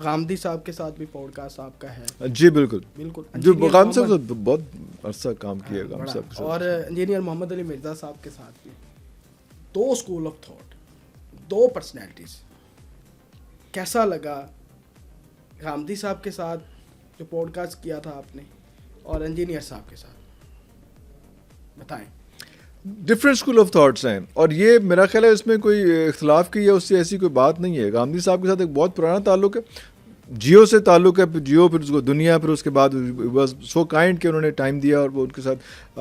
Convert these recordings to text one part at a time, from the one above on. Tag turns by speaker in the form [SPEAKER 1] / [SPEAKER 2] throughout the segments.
[SPEAKER 1] غامدی صاحب کے ساتھ بھی پوڈ کاسٹ آپ کا ہے.
[SPEAKER 2] جی بالکل
[SPEAKER 1] بالکل.
[SPEAKER 2] جو غام صاحب بہت عرصہ کام کیا ہے غام صاحب کے ساتھ.
[SPEAKER 1] اور انجینئر محمد علی مرزا صاحب کے ساتھ بھی 2 اسکول آف تھاٹ, 2 پرسنالٹیز. کیسا لگا غامدی صاحب کے ساتھ جو پوڈ کاسٹ کیا تھا آپ نے, اور انجینئر صاحب کے ساتھ بتائیں.
[SPEAKER 2] ڈفرینٹ اسکول آف تھاٹس ہیں, اور یہ میرا خیال ہے اس میں کوئی اختلاف کی یا اس سے ایسی کوئی بات نہیں ہے. غامدی صاحب کے ساتھ ایک بہت پرانا تعلق ہے, جیو سے تعلق ہے, پھر جیو, پھر اس کو دنیا, پھر اس کے بعد واز سو کائنڈ کہ انہوں نے ٹائم دیا اور وہ ان کے ساتھ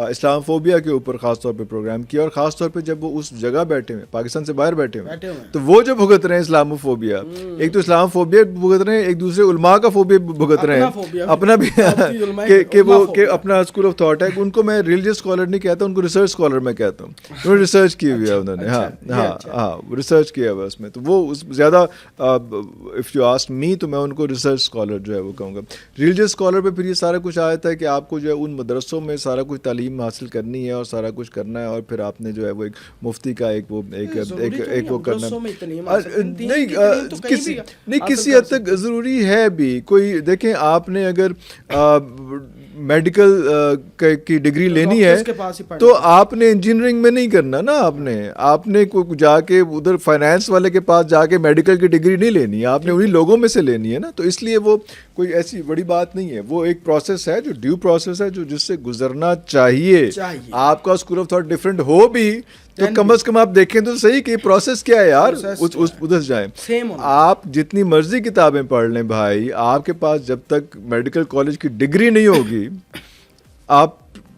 [SPEAKER 2] اسلام فوبیا کے اوپر خاص طور پہ پروگرام کیا, اور خاص طور پہ جب وہ اس جگہ بیٹھے ہوئے پاکستان سے باہر بیٹھے ہوئے تو وہ جو بھگت رہے ہیں اسلام فوبیا, ایک تو اسلام فوبیا بھگت رہے ہیں, ایک دوسرے علماء کا فوبیا بھگت رہے ہیں, اپنا بھی کہ وہ کہ اپنا اسکول آف تھاٹ ہے. ان کو میں ریلیجیس اسکالر نہیں کہتا, ان کو ریسرچ اسکالر میں کہتا ہوں. انہوں نے ریسرچ کی ہوئی ہے انہوں نے, ہاں ریسرچ کیا ہوا اس میں, تو وہ زیادہ اف یو آسک می تو میں ان کو ریسرچ اسکالر جو ہے وہ کہوں گا. ریلیجیس اسکالر پہ پھر یہ سارا کچھ آتا ہے کہ آپ کو جو ہے ان مدرسوں میں سارا کچھ تعلیم حاصل کرنی ہے اور سارا کچھ کرنا ہے, اور پھر آپ نے جو ہے وہ ایک مفتی کا ایک وہ کرنا نہیں, کسی حد تک ضروری ہے بھی. کوئی دیکھیں, آپ نے اگر میڈیکل کی ڈگری لینی ہے تو آپ نے انجینئرنگ میں نہیں کرنا نا, آپ نے جا کے ادھر فائنانس والے کے پاس جا کے میڈیکل کی ڈگری نہیں لینی ہے, آپ نے انہیں لوگوں میں سے لینی ہے نا. تو اس لیے وہ کوئی ایسی بڑی بات نہیں ہے, وہ ایک پروسیس ہے جو ڈیو پروسیس ہے, جو جس سے گزرنا چاہیے. آپ کا اسکول آف تھاٹ ڈفرینٹ ہو بھی تو کم از کم آپ دیکھیں تو صحیح کہ پروسیس کیا ہے یار, ادھر جائیں. آپ جتنی مرضی کتابیں پڑھ لیں بھائی, آپ کے پاس جب تک میڈیکل کالج کی ڈگری نہیں ہوگی آپ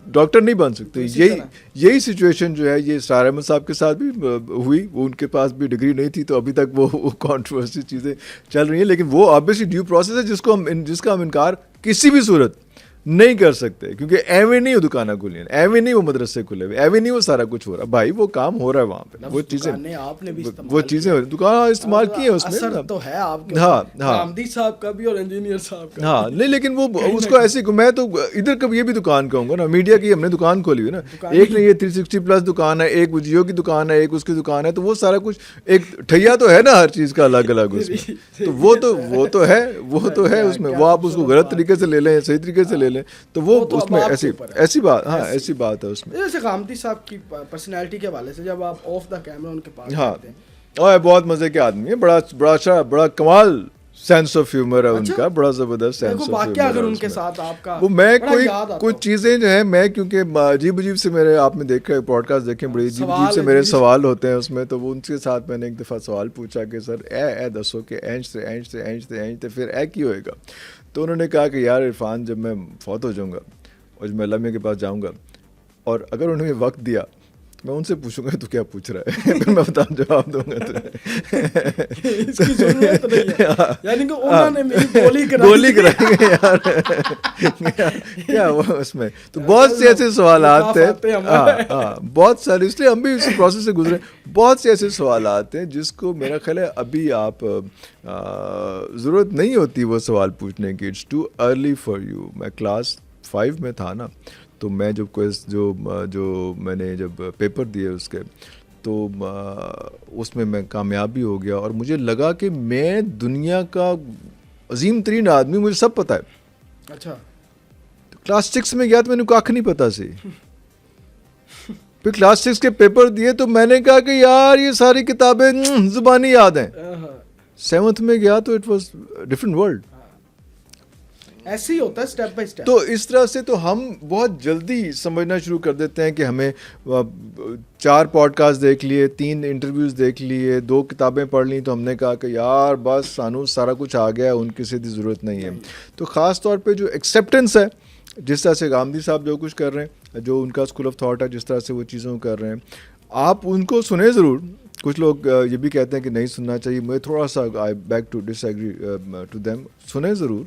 [SPEAKER 2] ڈاکٹر نہیں بن سکتے. یہی سچویشن جو ہے یہ اسرار احمد صاحب کے ساتھ بھی ہوئی. وہ ان کے پاس بھی ڈگری نہیں تھی تو ابھی تک وہ کانٹروورسی چیزیں چل رہی ہیں, لیکن وہ آبویسلی ڈیو پروسیس ہے جس کا ہم انکار کسی بھی صورت نہیں کر سکتے, کیونکہ ایویں نہیں وہ دکانیں کھلی ہیں, ایویں نہیں وہ مدرسے کھلے ہوئے, ایویں نہیں وہ سارا کچھ ہو رہا بھائی, وہ کام ہو رہا ہے وہاں پہ, وہ چیزیں دکان استعمال کی ہیں اس میں
[SPEAKER 1] تو ہے آپ کے غامدی صاحب کا بھی اور انجینئر صاحب کا.
[SPEAKER 2] ہاں نہیں, لیکن وہ اس کو ایسے میں تو ادھر کبھی یہ بھی دکان کہوں گا نا, میڈیا کی ہم نے دکان کھولی ہوئی نا, ایک نے یہ 360 دکان ہے, ایک جیو کی دکان ہے, ایک اس کی دکان ہے, تو وہ سارا کچھ ایک ٹھیا تو ہے نا ہر چیز کا الگ الگ اس میں. تو وہ تو ہے اس میں, وہ آپ اس کو غلط طریقے سے لے لیں صحیح طریقے سے لے لیں تو وہ اس میں ایسی بات, ہاں ایسی بات ہے اس میں.
[SPEAKER 1] جیسے غامدی صاحب کی پرسنالٹی کے حوالے سے جب آپ آف دا کیمرہ ان کے پاس
[SPEAKER 2] جاتے ہیں, اور بہت مزے کے آدمی ہے, بڑا کمال سینس آف ہیومر ہے ان کا, بڑا زبردست سینس آف ہیومر ہے.
[SPEAKER 1] اگر ان کے ساتھ آپ کا
[SPEAKER 2] وہ میں کچھ چیزیں جو ہیں, میں کیونکہ عجیب سے میرے آپ نے دیکھا پوڈ کاسٹ دیکھیں, بڑی عجیب سے میرے سوال ہوتے ہیں اس میں, تو وہ ان کے ساتھ میں نے ایک دفعہ سوال پوچھا کہ سر اے دسو کہ اینچ سے پھر اے کی ہوئے گا. تو انہوں نے کہا کہ یار عرفان, جب میں فوت ہو جاؤں گا اور جب میں اللہ میاں کے پاس جاؤں گا, اور اگر انہوں نے وقت دیا میں ان سے پوچھوں گا تو کیا پوچھ رہا ہے, پھر میں بتا جواب دوں گا گولی کرائیں گے یار کیا وہ اس میں. تو بہت سے ایسے سوالات ہیں, ہاں بہت سارے, اس لیے ہم بھی اس پروسیس سے گزرے. بہت سے ایسے سوالات ہیں جس کو میرا خیال ہے ابھی آپ ضرورت نہیں ہوتی وہ سوال پوچھنے کی, it's too early for you. میں کلاس 5 میں تھا نا, تو میں جب جو میں نے جب پیپر دیے اس کے, تو اس میں کامیاب بھی ہو گیا, اور مجھے لگا کہ میں دنیا کا عظیم ترین آدمی, مجھے سب پتہ ہے.
[SPEAKER 1] اچھا,
[SPEAKER 2] کلاس 6 میں گیا تو میں نے کاکھ نہیں پتا سی. پھر کلاس 6 کے پیپر دیے تو میں نے کہا کہ یار یہ ساری کتابیں زبانی یاد ہیں. 7th میں گیا تو اٹ واز ڈفرنٹ ورلڈ.
[SPEAKER 1] ایسے ہی ہوتا ہے اسٹیپ بائی اسٹیپ.
[SPEAKER 2] تو اس طرح سے تو ہم بہت جلدی سمجھنا شروع کر دیتے ہیں کہ ہمیں 4 پوڈ کاسٹ دیکھ لیے, 3 انٹرویوز دیکھ لیے, 2 کتابیں پڑھ لیں, تو ہم نے کہا کہ یار بس سانو سارا کچھ آ گیا, ان کسی کی ضرورت نہیں ہے. تو خاص طور پہ جو ایکسیپٹنس ہے, جس طرح سے غامدی صاحب جو کچھ کر رہے ہیں, جو ان کا اسکول آف تھاٹ ہے, جس طرح سے وہ چیزوں کر رہے ہیں, آپ ان کو سنیں ضرور. کچھ لوگ یہ بھی کہتے ہیں کہ نہیں سننا چاہیے, مجھے تھوڑا سا I beg to disagree to them. سنیں ضرور,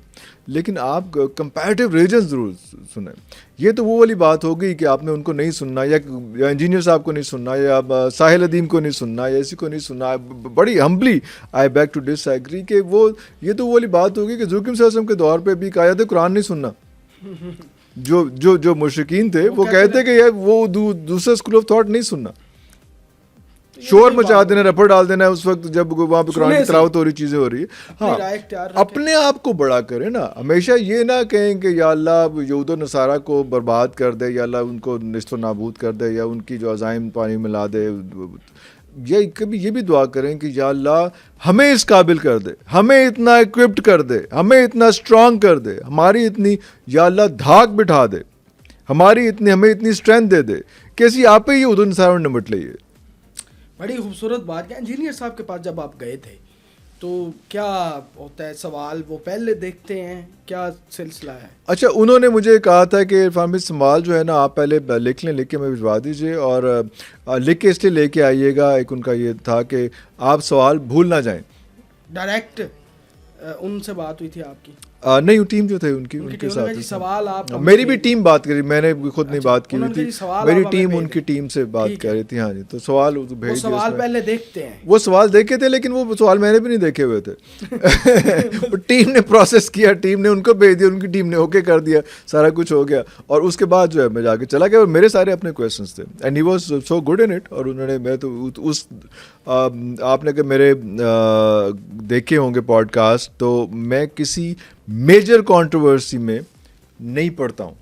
[SPEAKER 2] لیکن آپ کمپیریٹیو ریلیجن ضرور سنیں. یہ تو وہ والی بات ہوگی کہ آپ نے ان کو نہیں سننا, یا انجینئر صاحب کو نہیں سننا, یا ساحل ادیم کو نہیں سننا, یا اسی کو نہیں سننا. بڑی ہمبلی آئی بیک ٹو ڈس ایگری کہ وہ یہ تو وہ والی بات ہوگی کہ حضور صلی اللہ علیہ وسلم کے دور پہ بھی کہا جاتا ہے قرآن نہیں سننا. جو مشرکین تھے وہ کہتے کہ وہ دوسرا اسکول آف تھاٹ نہیں سننا. شور مچا دینا, رپڑ ڈال دینا ہے اس وقت جب وہاں پہ قرآن کی تلاوت ہو رہی, چیزیں ہو رہی ہے. ہاں, اپنے آپ کو بڑا کریں نا, ہمیشہ یہ نہ کہیں کہ یا اللہ یہود و نصارہ کو برباد کر دے, یا اللہ ان کو نصف و نابود کر دے, یا ان کی جو عزائم پانی ملا دے. یا کبھی یہ بھی دعا کریں کہ یا اللہ ہمیں اس قابل کر دے, ہمیں اتنا اکوپڈ کر دے, ہمیں اتنا اسٹرانگ کر دے, ہماری اتنی یا اللہ دھاک بٹھا دے, ہمیں اتنی اسٹرینتھ دے دے کہ ایسی آپ ہی ادھر انسان نمٹ لئیے.
[SPEAKER 1] بڑی خوبصورت بات. کیا انجینئر صاحب کے پاس جب آپ گئے تھے تو کیا ہوتا ہے سوال وہ پہلے دیکھتے ہیں, کیا سلسلہ ہے؟
[SPEAKER 2] اچھا, انہوں نے مجھے کہا تھا کہ عرفان بھائی سوال جو ہے نا آپ پہلے لکھ لیں, لکھ کے میں بھجوا دیجیے, اور لکھ کے اس لیے لے کے آئیے گا. ایک ان کا یہ تھا کہ آپ سوال بھول نہ جائیں.
[SPEAKER 1] ڈائریکٹ ان سے بات ہوئی تھی آپ کی؟
[SPEAKER 2] نہیں, ٹیم جو تھے ان کے ساتھ,
[SPEAKER 1] سوال آپ
[SPEAKER 2] میری بھی ٹیم بات کری, میں نے خود نہیں بات کی ہوئی تھی, میری ٹیم ان کی ٹیم سے بات کر رہی تھی. ہاں جی, تو سوال بھیج,
[SPEAKER 1] سوال پہلے دیکھتے ہیں.
[SPEAKER 2] وہ سوال دیکھے تھے لیکن وہ سوال میں نے بھی نہیں دیکھے ہوئے تھے. ٹیم نے پروسیس کیا, ٹیم نے ان کو بھیج دیا, ان کی ٹیم نے اوکے کر دیا, سارا کچھ ہو گیا, اور اس کے بعد جو ہے میں جا کے چلا گیا, اور میرے سارے اپنے کویشچنس تھے, and he was so good in it. اور انہوں نے, میں تو اس آپ نے کہ میرے دیکھے ہوں گے پوڈ کاسٹ, تو میں کسی میجر کنٹروورسی میں نہیں پڑتا ہوں.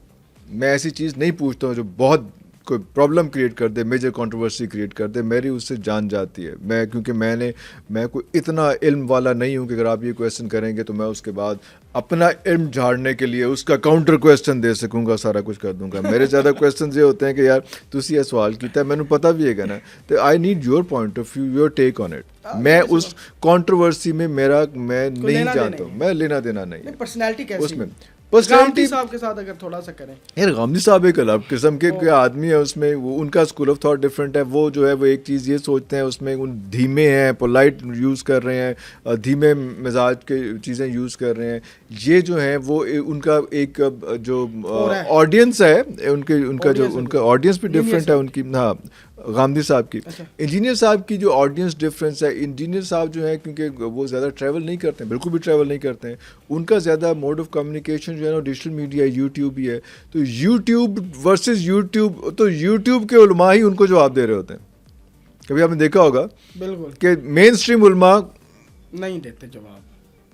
[SPEAKER 2] میں ایسی چیز نہیں پوچھتا ہوں جو بہت کوئی پرابلم کریٹ کر دے, میجر کنٹروورسی کریٹ کر دے. میری اس سے جان جاتی ہے. کیونکہ میں کوئی اتنا علم والا نہیں ہوں کہ اگر آپ یہ کویشچن کریں گے تو میں اس کے بعد اپنا علم جھاڑنے کے لیے اس کا کاؤنٹر کویشچن دے سکوں گا, سارا کچھ کر دوں گا. میرے زیادہ کویشچنز یہ ہوتے ہیں کہ یار تسی یہ سوال کیتا ہے, مینوں پتہ بھی ہے نا, تو I need your point of view, your take on it. میں اس کنٹروورسی میں میں نہیں جانتا ہوں, میں لینا دینا نہیں.
[SPEAKER 1] پرسنالٹی کیسی
[SPEAKER 2] اس میں
[SPEAKER 1] پرسنالٹی صاحب کے ساتھ اگر تھوڑا سا کریں,
[SPEAKER 2] یار غامدی صاحب ایک الگ قسم کے آدمی ہے. اس میں وہ ان کا اسکول آف تھاٹ ڈفرینٹ ہے. وہ جو ہے وہ ایک چیز یہ سوچتے ہیں, اس میں دھیمے ہیں, پولائٹ یوز کر رہے ہیں, دھیمے مزاج کے چیزیں یوز کر رہے ہیں. یہ جو ہیں وہ ان کا ایک جو آڈینس ہے, ان کا آڈینس بھی ڈفرینٹ ہے ان کی. ہاں, غامدی صاحب کی. انجینئر صاحب کی جو آڈینس ڈفرینس ہے, انجینئر صاحب جو ہے کیونکہ وہ زیادہ ٹریول نہیں کرتے ہیں, بالکل بھی ٹریول نہیں کرتے ہیں. ان کا زیادہ موڈ آف کمیونیکیشن جو ہے نا ڈیجیٹل میڈیا, یوٹیوب ہی ہے. تو یوٹیوب ورسز یوٹیوب, تو یوٹیوب کے علماء ہی ان کو جواب دے رہے ہوتے ہیں. کبھی آپ نے دیکھا ہوگا
[SPEAKER 1] بالکل
[SPEAKER 2] کہ مین اسٹریم علماء
[SPEAKER 1] نہیں دیتے جواب,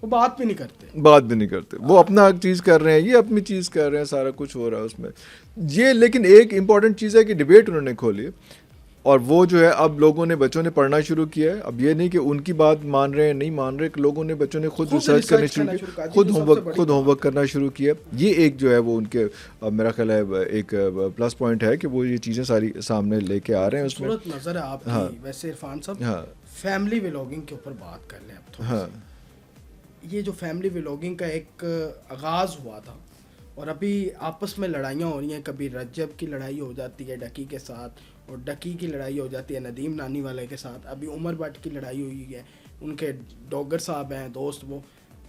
[SPEAKER 1] وہ بات بھی نہیں کرتے. وہ اپنا چیز کر رہے ہیں, یہ اپنی چیز کر رہے ہیں, سارا کچھ ہو رہا ہے اس میں یہ. لیکن ایک امپورٹنٹ چیز ہے کہ ڈبیٹ انہوں نے کھولی, اور وہ جو ہے اب بچوں نے پڑھنا شروع کیا ہے. اب یہ نہیں کہ ان کی بات مان رہے ہیں نہیں مان رہے, کہ لوگوں نے بچوں نے خود ریسرچ کرنا شروع کی, خود ہوم ورک کرنا شروع کیا. یہ ایک جو ہے وہ ان کے میرا خیال ہے ایک پلس پوائنٹ ہے کہ وہ یہ چیزیں ساری سامنے لے کے آ رہے ہیں. اس میں صورت نظر ہے آپ کی. ویسے عرفان صاحب, فیملی ولاگنگ کے اوپر بات کر لیں اب تھوڑا. یہ جو فیملی ولاگنگ کا ایک آغاز ہوا تھا, اور ابھی آپس میں لڑائیاں ہو رہی ہیں. کبھی رجب کی لڑائی ہو جاتی ہے ڈکی کے ساتھ, اور ڈکی کی لڑائی ہو جاتی ہے ندیم نانی والے کے ساتھ. ابھی عمر بٹ کی لڑائی ہوئی ہے, ان کے ڈوگر صاحب ہیں دوست. وہ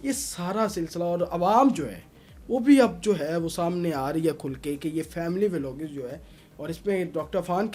[SPEAKER 1] یہ سارا سلسلہ, اور عوام جو ہے وہ بھی اب جو ہے وہ سامنے آ رہی ہے کھل کے کہ یہ فیملی ولاگنگ جو ہے. اور اس میں ڈاکٹر عرفان